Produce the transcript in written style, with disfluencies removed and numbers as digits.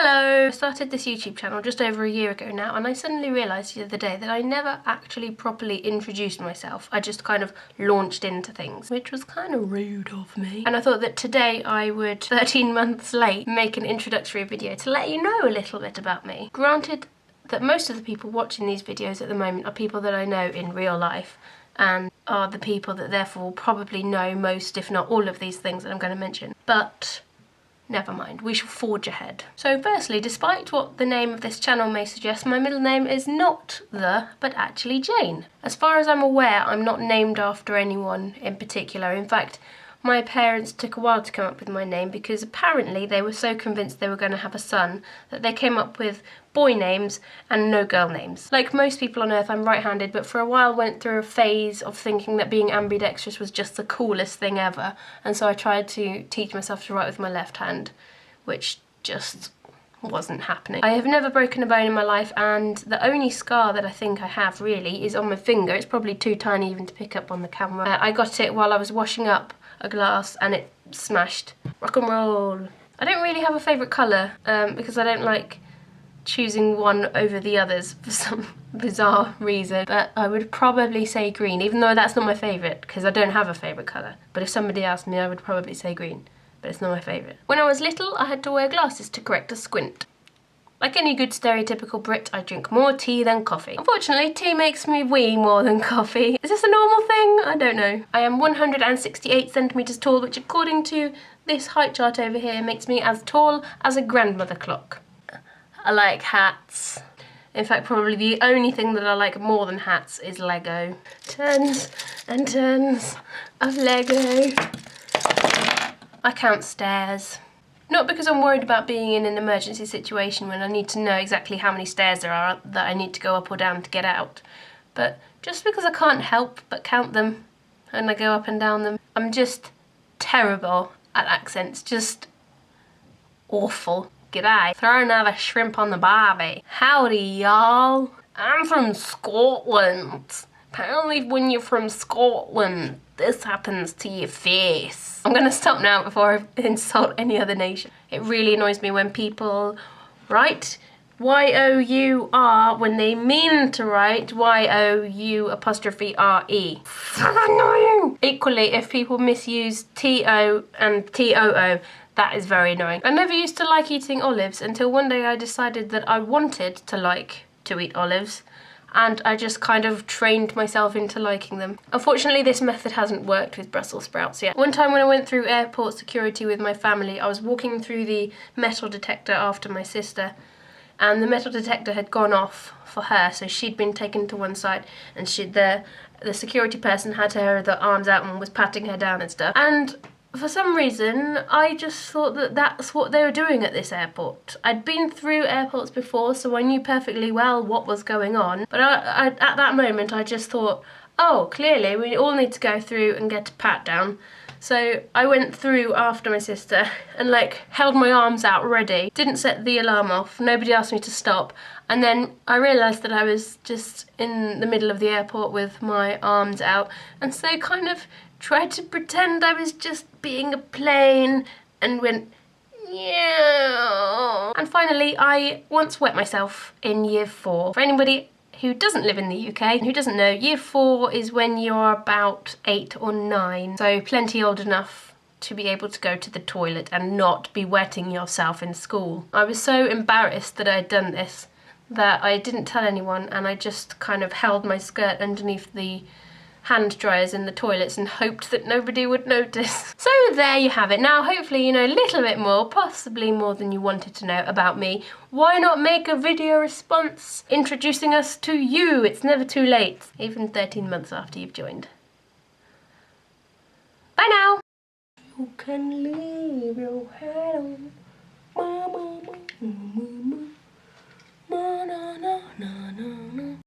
Hello! I started this YouTube channel just over a year ago now, and I suddenly realised the other day that I never actually properly introduced myself. I just kind of launched into things, which was kind of rude of me. And I thought that today I would, 13 months late, make an introductory video to let you know a little bit about me. Granted that most of the people watching these videos at the moment are people that I know in real life, and are the people that therefore probably know most, if not all, of these things that I'm going to mention. But never mind, we shall forge ahead. So firstly, despite what the name of this channel may suggest, my middle name is not but actually Jane. As far as I'm aware, I'm not named after anyone in particular. In fact, my parents took a while to come up with my name because apparently they were so convinced they were going to have a son that they came up with boy names and no girl names. Like most people on earth, I'm right-handed, but for a while went through a phase of thinking that being ambidextrous was just the coolest thing ever, and so I tried to teach myself to write with my left hand, which just wasn't happening. I have never broken a bone in my life, and the only scar that I think I have really is on my finger. It's probably too tiny even to pick up on the camera. I got it while I was washing up a glass and it smashed. Rock and roll. I don't really have a favourite colour because I don't like choosing one over the others for some bizarre reason, but I would probably say green, even though that's not my favourite because I don't have a favourite colour. But if somebody asked me, I would probably say green, but it's not my favourite. When I was little, I had to wear glasses to correct a squint. Like any good stereotypical Brit, I drink more tea than coffee. Unfortunately, tea makes me wee more than coffee. Is this a normal thing? I don't know. I am 168 centimetres tall, which according to this height chart over here makes me as tall as a grandmother clock. I like hats. In fact, probably the only thing that I like more than hats is Lego. Tons and tons of Lego. I count stairs. Not because I'm worried about being in an emergency situation when I need to know exactly how many stairs there are that I need to go up or down to get out, but just because I can't help but count them and I go up and down them. I'm just terrible at accents, just awful. G'day, throw another shrimp on the barbie. Howdy y'all, I'm from Scotland. Apparently when you're from Scotland, this happens to your face. I'm gonna stop now before I insult any other nation. It really annoys me when people write Y-O-U-R when they mean to write Y-O-U''re. So annoying! Equally, if people misuse T-O and T-O-O, that is very annoying. I never used to like eating olives until one day I decided that I wanted to like to eat olives, and I just kind of trained myself into liking them. Unfortunately, this method hasn't worked with Brussels sprouts yet. One time when I went through airport security with my family, I was walking through the metal detector after my sister, and the metal detector had gone off for her, so she'd been taken to one side, and the security person had her the arms out and was patting her down and stuff. And for some reason, I just thought that that's what they were doing at this airport. I'd been through airports before, so I knew perfectly well what was going on. But at that moment, I just thought, oh, clearly we all need to go through and get a pat down. So I went through after my sister and like held my arms out ready. Didn't set the alarm off, nobody asked me to stop. And then I realised that I was just in the middle of the airport with my arms out, and so kind of tried to pretend I was just being a plane and went, yeah. And finally, I once wet myself in year 4. For anybody who doesn't live in the UK and who doesn't know, year 4 is when you're about 8 or 9, so plenty old enough to be able to go to the toilet and not be wetting yourself in school. I was so embarrassed that I'd done this that I didn't tell anyone, and I just kind of held my skirt underneath the hand dryers in the toilets and hoped that nobody would notice. So there you have it. Now hopefully you know a little bit more, possibly more than you wanted to know about me. Why not make a video response introducing us to you? It's never too late, even 13 months after you've joined. Bye now! You can leave your head on.